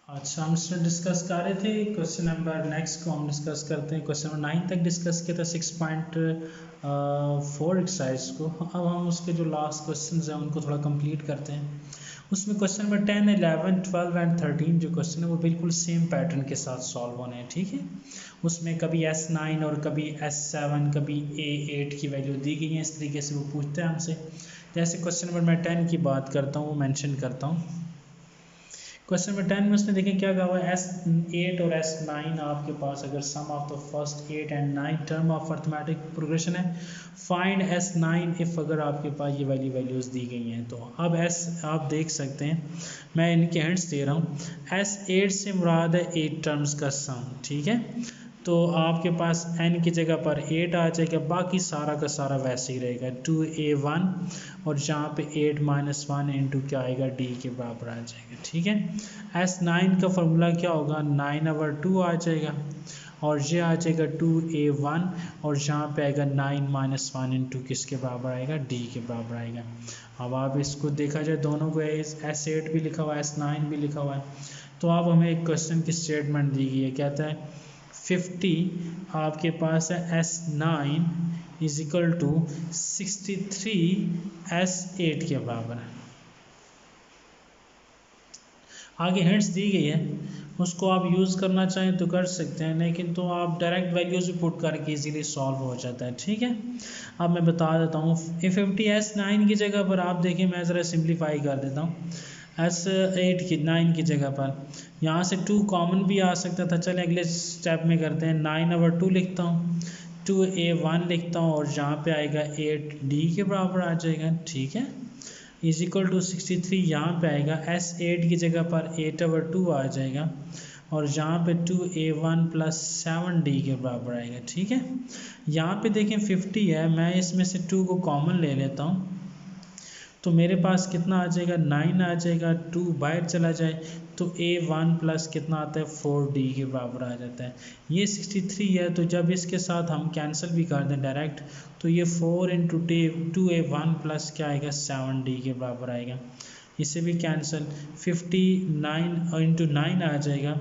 अच्छा, हम इसमें डिस्कस कर रहे थे क्वेश्चन नंबर नेक्स्ट को हम डिस्कस करते हैं। क्वेश्चन नंबर 9 तक डिस्कस किया था 6.4 एक्सरसाइज को। अब हम उसके जो लास्ट क्वेश्चन हैं उनको थोड़ा कंप्लीट करते हैं। उसमें क्वेश्चन नंबर 10, 11, 12 एंड 13 जो क्वेश्चन है वो बिल्कुल सेम पैटर्न के साथ सॉल्व होने हैं, ठीक है। उसमें कभी S9 और कभी S7 कभी A8 की वैल्यू दी गई है। इस तरीके से वो पूछते हैं हमसे। जैसे क्वेश्चन नंबर मैं 10 की बात करता हूँ, वो मेंशन करता हूँ। क्वेश्चन नंबर 10 में उसने देखें क्या कहा हुआ है, S8 और S9 आपके पास अगर sum of the first 8 and 9 term of arithmetic progression है, फाइंड S9 इफ़ अगर आपके पास ये वाली वैल्यूज़ दी गई हैं। तो अब S आप देख सकते हैं, मैं इनके हिंट्स दे रहा हूँ। S8 से मुराद है 8 टर्म्स का सम, ठीक है। तो आपके पास n की जगह पर 8 आ जाएगा, बाकी सारा का सारा वैसे ही रहेगा 2a1 और जहाँ पे 8 - 1 इंटू क्या आएगा d के बराबर आ जाएगा, ठीक है। S9 का फॉर्मूला क्या होगा, 9/2 आ जाएगा और ये आ जाएगा 2a1 और जहाँ पे आएगा 9 - 1 इंटू किसके बराबर आएगा, d के बराबर आएगा। अब आप इसको देखा जाए दोनों को S8 भी लिखा हुआ है S9 भी लिखा हुआ है। तो अब हमें एक क्वेश्चन की स्टेटमेंट दी गई है, कहता है 50 आपके पास है S9 is equal to 63 S8 के बराबर है। आगे हिंट्स दी गई है, उसको आप यूज़ करना चाहें तो कर सकते हैं, लेकिन तो आप डायरेक्ट वैल्यूज़ भी पुट करके इजीली सॉल्व हो जाता है, ठीक है। अब मैं बता देता हूँ, 50 S9 की जगह पर आप देखिए, मैं ज़रा सिंप्लीफाई कर देता हूँ। S8 की 9 की जगह पर यहाँ से 2 कॉमन भी आ सकता था। चलें अगले स्टेप में करते हैं, 9/2 लिखता हूँ, 2a1 लिखता हूँ और जहाँ पे आएगा 8d के बराबर आ जाएगा, ठीक है। इज इक्वल टू 63 यहाँ पे आएगा, S8 की जगह पर 8/2 आ जाएगा और जहाँ पे 2a1 + 7d के बराबर आएगा, ठीक है। यहाँ पे देखें 50 है, मैं इसमें से 2 को कॉमन ले लेता हूँ तो मेरे पास कितना आ जाएगा, 9 आ जाएगा। 2 बाहर चला जाए तो a1 प्लस कितना आता है, 4d के बराबर आ जाता है। ये 63 है, तो जब इसके साथ हम कैंसिल भी कर दें डायरेक्ट तो ये 4 × 2a1 प्लस क्या आएगा, 7d के बराबर आएगा। इसे भी कैंसिल, 59 × 9 आ जाएगा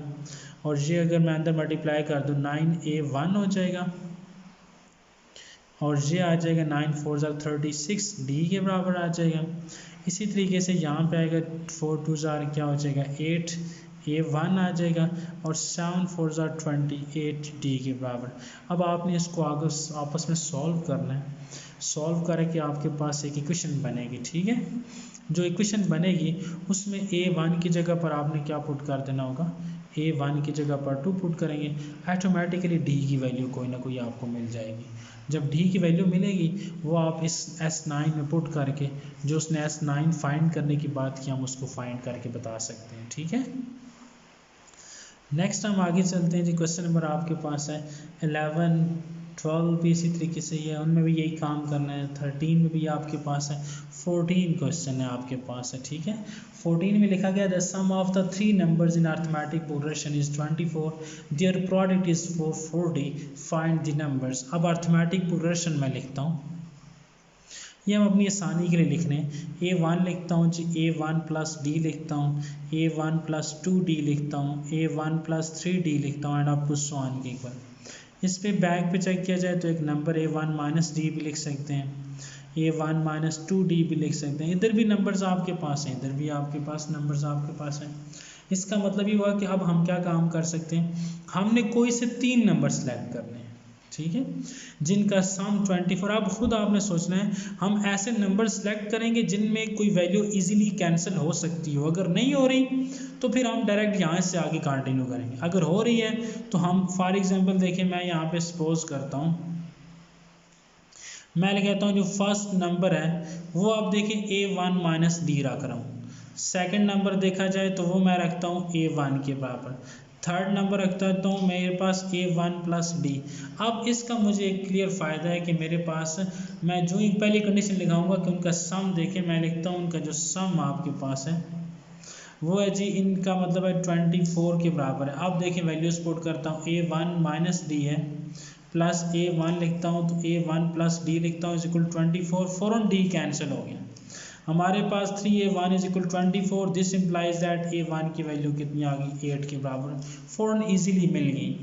और ये अगर मैं अंदर मल्टीप्लाई कर दूँ 9a1 हो जाएगा और ये आ जाएगा 9 × 4 = 36 d के बराबर आ जाएगा। इसी तरीके से यहाँ पे आएगा 4 × 2 = क्या हो जाएगा, 8 a1 आ जाएगा और 7 × 4 = 28 d के बराबर। अब आपने इसको आगे आपस में सॉल्व करना है। सॉल्व करके आपके पास एक इक्वेशन बनेगी, ठीक है। जो इक्वेशन बनेगी उसमें a1 की जगह पर आपने क्या पुट कर देना होगा, a1 की जगह पर 2 पुट करेंगे, ऑटोमेटिकली d की वैल्यू कोई ना कोई आपको मिल जाएगी। जब d की वैल्यू मिलेगी वो आप इस S9 में पुट करके, जो उसने S9 फाइंड करने की बात की, हम उसको फाइंड करके बता सकते हैं, ठीक है। नेक्स्ट हम आगे चलते हैं जी। क्वेश्चन नंबर आपके पास है 11, 12 भी इसी तरीके से ही है, उनमें भी यही काम करना है। 13 में भी आपके पास है, 14 क्वेश्चन है आपके पास है, ठीक है। 14 में लिखा गया the sum of the 3 numbers in arithmetic progression is 24, their product is 440, find the numbers. अब अर्थमेटिक प्रोग्रेशन में लिखता हूँ, ये हम अपनी आसानी के लिए लिख रहे हैं। a1 लिखता हूँ जी, a1 + d लिखता हूँ, a1 + 2d लिखता हूँ, a1 + 3d लिखता हूँ and up to so on के इक्वल। इस पे बैक पे चेक किया जाए तो एक नंबर a1 - d भी लिख सकते हैं, a1 - 2d भी लिख सकते हैं। इधर भी नंबर्स आपके पास हैं, इधर भी आपके पास नंबर्स आपके पास हैं। इसका मतलब ये हुआ कि अब हम क्या काम कर सकते हैं, हमने कोई से 3 नंबर सेलेक्ट करने हैं, ठीक है, जिनका सम 24। अब खुद आपने सोचना है, हम ऐसे नंबर सेलेक्ट करेंगे जिनमें कोई वैल्यू इजीली कैंसिल हो सकती हो। अगर नहीं हो रही तो फिर हम डायरेक्ट यहाँ से आगे कंटिन्यू करेंगे। अगर हो रही है तो हम फॉर एग्जांपल देखें, मैं यहाँ पे सपोज करता हूँ, मैं कहता हूँ जो फर्स्ट नंबर है वो आप देखें a1 - d रख रहा हूँ। सेकंड नंबर देखा जाए तो वो मैं रखता हूँ a1 के बराबर। थर्ड नंबर रखता हूँ मेरे पास a1 + d। अब इसका मुझे एक क्लियर फ़ायदा है कि मेरे पास, मैं जो ही पहली कंडीशन लिखाऊंगा कि उनका सम देखें, मैं लिखता हूँ उनका जो सम आपके पास है वो है जी, इनका मतलब है 24 के बराबर है। अब देखिए वैल्यूज पुट करता हूँ, a1 - d है प्लस a1 लिखता हूँ तो a1 + d लिखता हूँ इज इक्वल 24, 4 और d कैंसिल हो गया। हमारे पास 3a1 is equal 24, this implies that a1 की वैल्यू कितनी आ गई 8 के बराबर, फ़ौरन इजीली मिल गई।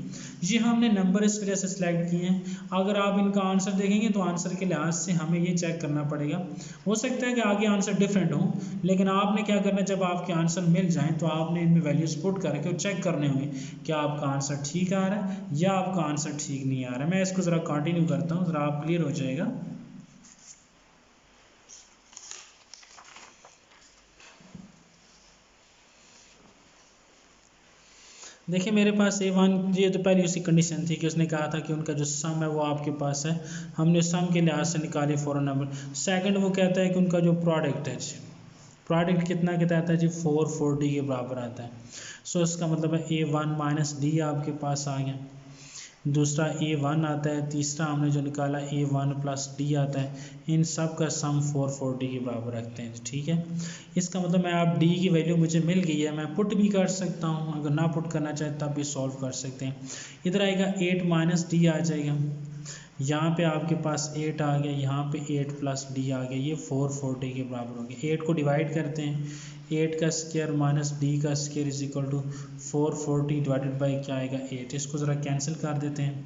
ये हमने नंबर इस वजह से सिलेक्ट किए हैं। अगर आप इनका आंसर देखेंगे तो आंसर के लिहाज से हमें ये चेक करना पड़ेगा, हो सकता है कि आगे आंसर डिफरेंट हो, लेकिन आपने क्या करना है, जब आपके आंसर मिल जाएं तो आपने इनमें वैल्यूज पुट करके चेक करने होंगे क्या आपका आंसर ठीक आ रहा है या आपका आंसर ठीक नहीं आ रहा है। मैं इसको ज़रा कंटिन्यू करता हूँ, ज़रा आप क्लियर हो जाएगा। देखिए मेरे पास A1, ये तो पहले उसी कंडीशन थी कि उसने कहा था कि उनका जो सम है वो आपके पास है, हमने सम के लिहाज से निकाले फ़ौरन नंबर। सेकंड वो कहता है कि उनका जो प्रोडक्ट है, प्रोडक्ट कितना कहता है जी 440 के बराबर आता है। सो इसका मतलब है A1 माइनस डी आपके पास आ गया, दूसरा A1 आता है, तीसरा हमने जो निकाला A1 प्लस डी आता है, इन सब का सम 440 के बराबर रखते हैं। ठीक है, इसका मतलब मैं आप डी की वैल्यू मुझे मिल गई है, मैं पुट भी कर सकता हूँ, अगर ना पुट करना चाहे तब भी सॉल्व कर सकते हैं। इधर आएगा 8 माइनस डी आ जाएगा, यहाँ पे आपके पास 8 आ गया, यहाँ पे 8 प्लस डी आ गया, ये 440 के बराबर हो गया। 8 को डिवाइड करते हैं, 8 का स्क्वायर माइनस डी का square is equal to 440 divided by क्या आएगा 8। इसको ज़रा कैंसिल कर देते हैं,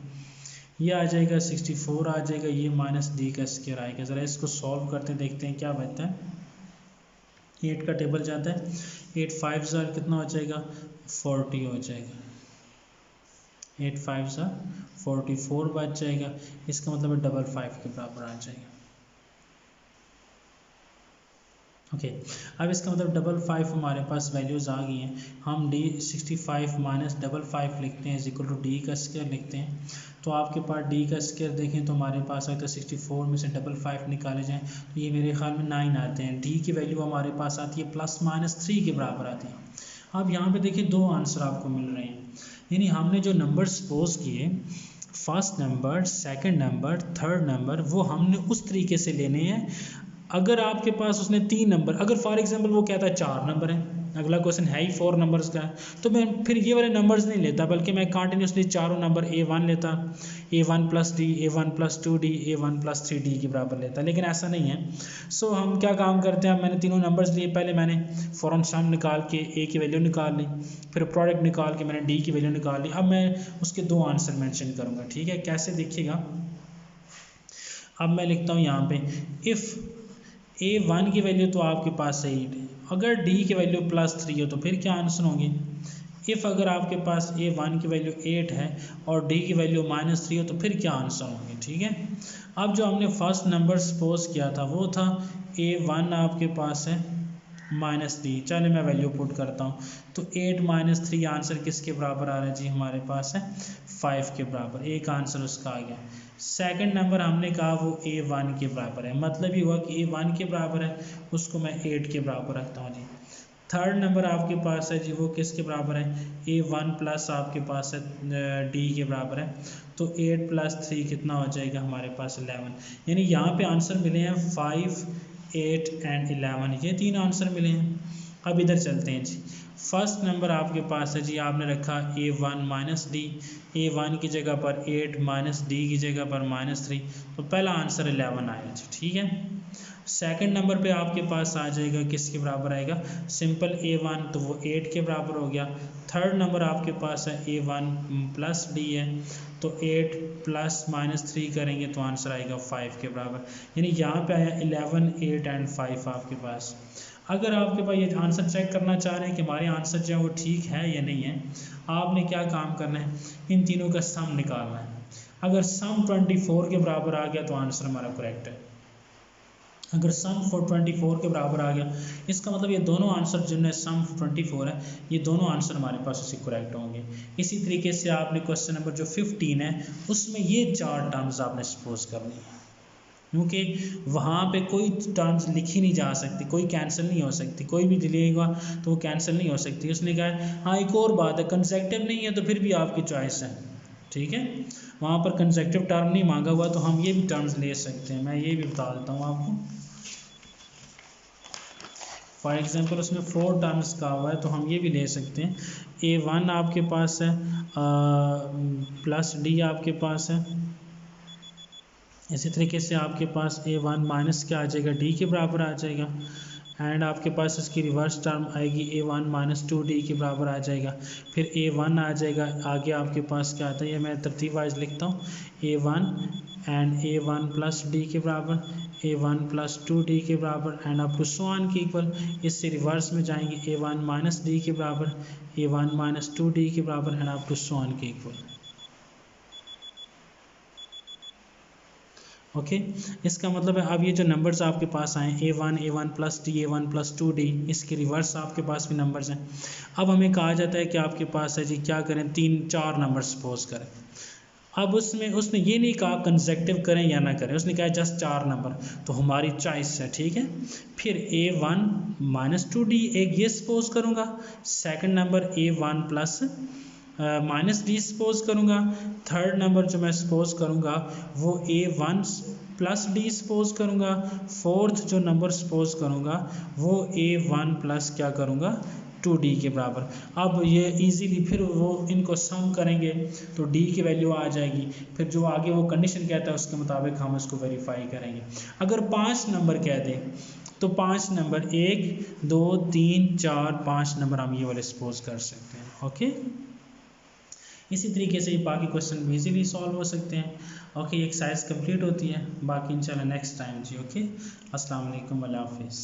ये आ जाएगा 64 आ जाएगा, ये माइनस डी का स्क्वायर आएगा। ज़रा इसको सॉल्व करते देखते हैं क्या बनता है। 8 का टेबल जाता है, 8 5 ज़ार कितना हो जाएगा 40 हो जाएगा, 8 5 ज़ार 44 बच जाएगा, इसका मतलब है 55 के बराबर आ जाएगा। ओके अब इसका मतलब 55 हमारे पास वैल्यूज़ आ गई हैं, हम डी 65 माइनस 55 लिखते हैं इज इक्वल टू डी का स्क्वायर लिखते हैं। तो आपके पास डी का स्क्वायर देखें तो हमारे पास आता है 64 में से 55 निकाले जाएँ तो ये मेरे ख्याल में 9 आते हैं। डी की वैल्यू हमारे पास आती है प्लस माइनस 3 के बराबर आती है। अब यहाँ पे देखिए दो आंसर आपको मिल रहे हैं, यानी हमने जो नंबर सपोज किए first number, second number, third number, वो हमने उस तरीके से लेने हैं। अगर आपके पास उसने 3 नंबर, अगर फॉर एग्जांपल वो कहता है 4 नंबर है, अगला क्वेश्चन है ही 4 नंबर्स का है, तो मैं फिर ये वाले नंबर्स नहीं लेता, बल्कि मैं कंटिन्यूसली चारों नंबर A1 लेता, A1 plus D, A1 plus 2D, A1 plus 3D के बराबर लेता, लेकिन ऐसा नहीं है। सो हम क्या काम करते हैं, मैंने तीनों नंबर्स लिए, पहले मैंने फ़ौरन सम निकाल के A की वैल्यू निकाल ली, फिर प्रोडक्ट निकाल के मैंने D की वैल्यू निकाल ली। अब मैं उसके दो आंसर मेंशन करूँगा, ठीक है, कैसे देखिएगा। अब मैं लिखता हूँ यहाँ पे इफ़ A1 की वैल्यू तो आपके पास 8 है, अगर D की वैल्यू प्लस 3 हो तो फिर क्या आंसर होंगे। इफ़ अगर आपके पास A1 की वैल्यू 8 है और D की वैल्यू माइनस 3 हो तो फिर क्या आंसर होंगे। ठीक है, अब जो हमने फर्स्ट नंबर सपोज किया था वो था A1 आपके पास है माइनस डी, चले मैं वैल्यू पुट करता हूँ, तो 8 माइनस 3 आंसर किसके बराबर आ रहा है जी, हमारे पास है 5 के बराबर, एक आंसर उसका आ गया। सेकंड नंबर हमने कहा वो A1 के बराबर है, मतलब ये हुआ कि A1 के बराबर है, उसको मैं 8 के बराबर रखता हूँ जी। थर्ड नंबर आपके पास है जी, वो किसके बराबर है, A1 प्लस आपके पास है D के बराबर है, तो 8 प्लस 3 कितना हो जाएगा हमारे पास 11, यानी यहाँ पे आंसर मिले हैं 5, 8 एंड 11, ये तीन आंसर मिले हैं। अब इधर चलते हैं जी, फर्स्ट नंबर आपके पास है जी, आपने रखा A1 माइनस डी, A1 की जगह पर 8 माइनस डी की जगह पर माइनस 3, तो पहला आंसर 11 आया जी। ठीक है, सेकंड नंबर पे आपके पास आ जाएगा किसके बराबर आएगा, सिंपल A1, तो वो 8 के बराबर हो गया। थर्ड नंबर आपके पास है A1 प्लस डी है, तो 8 प्लस माइनस 3 करेंगे तो आंसर आएगा 5 के बराबर, यानी यहाँ पे आया 11, 8 एंड 5 आपके पास। अगर आपके पास ये आंसर चेक करना चाह रहे हैं कि हमारे आंसर जो है वो ठीक है या नहीं है, आपने क्या काम करना है, इन तीनों का सम निकालना है। अगर सम 24 के बराबर आ गया तो आंसर हमारा करेक्ट है, अगर सम 24 के बराबर आ गया, इसका मतलब ये दोनों आंसर जिनमें सम 24 है, ये दोनों आंसर हमारे पास उसी करेक्ट होंगे। इसी तरीके से आपने क्वेश्चन नंबर जो 15 है उसमें ये चार टर्म्स आपने सपोज करनी है, क्योंकि वहाँ पे कोई टर्म्स लिखी नहीं जा सकती, कोई कैंसिल नहीं हो सकती, कोई भी दिलेगा तो वो कैंसिल नहीं हो सकती। उसने कहा है हाँ एक और बात है, कंसेक्टिव नहीं है तो फिर भी आपकी चॉइस है। ठीक है, वहाँ पर कंसेक्टिव टर्म नहीं मांगा हुआ तो हम ये भी टर्म्स ले सकते हैं, मैं ये भी बता देता हूँ आपको। फॉर एग्जांपल उसमें 4 टर्म्स का हुआ है तो हम ये भी ले सकते हैं, A1 आपके पास है प्लस डी आपके पास है, इसी तरीके से आपके पास A1 माइनस क्या आ जाएगा, डी के बराबर आ जाएगा, एंड आपके पास इसकी रिवर्स टर्म आएगी a1 माइनस 2d के बराबर आ जाएगा। फिर a1 आ जाएगा, आगे आपके पास क्या आता है, ये मैं तरतीब वाइज लिखता हूँ, a1 and a1 plus d के बराबर, a1 प्लस 2d के बराबर and up to so on के इक्वल। इससे रिवर्स में जाएंगे, a1 माइनस d के बराबर, a1 माइनस 2d के बराबर and up to so on के इक्वल। ओके इसका मतलब है अब ये जो नंबर्स आपके पास आए a1 plus D, a1 plus 2d, इसके रिवर्स आपके पास भी नंबर्स हैं। अब हमें कहा जाता है कि आपके पास है जी क्या करें, 3-4 नंबर सपोज करें। अब उसने ये नहीं कहा कंसेक्टिव करें या ना करें, उसने कहा जस्ट 4 नंबर, तो हमारी चॉइस है, ठीक है। फिर a1 माइनस 2d एक ये सपोज करूँगा, second number a1 plus minus D suppose करूँगा, थर्ड नंबर जो मैं सपोज करूँगा वो a1 प्लस डी सपोज करूँगा, फोर्थ जो नंबर सपोज करूँगा वो a1 प्लस क्या करूँगा 2d के बराबर। अब ये इजीली फिर वो इनको सम करेंगे तो d की वैल्यू आ जाएगी, फिर जो आगे वो कंडीशन कहता है उसके मुताबिक हम इसको वेरीफाई करेंगे। अगर 5 नंबर कह दें तो 5 नंबर 1 2 3 4 5 नंबर हम ये वाले सपोज कर सकते हैं। ओके इसी तरीके से बाकी क्वेश्चन भी इजीली सॉल्व हो सकते हैं। ओके एक्सरसाइज कंप्लीट होती है, बाकी इंशाल्लाह नेक्स्ट टाइम जी। ओके अस्सलाम वालेकुम, अल्लाह हाफिज़।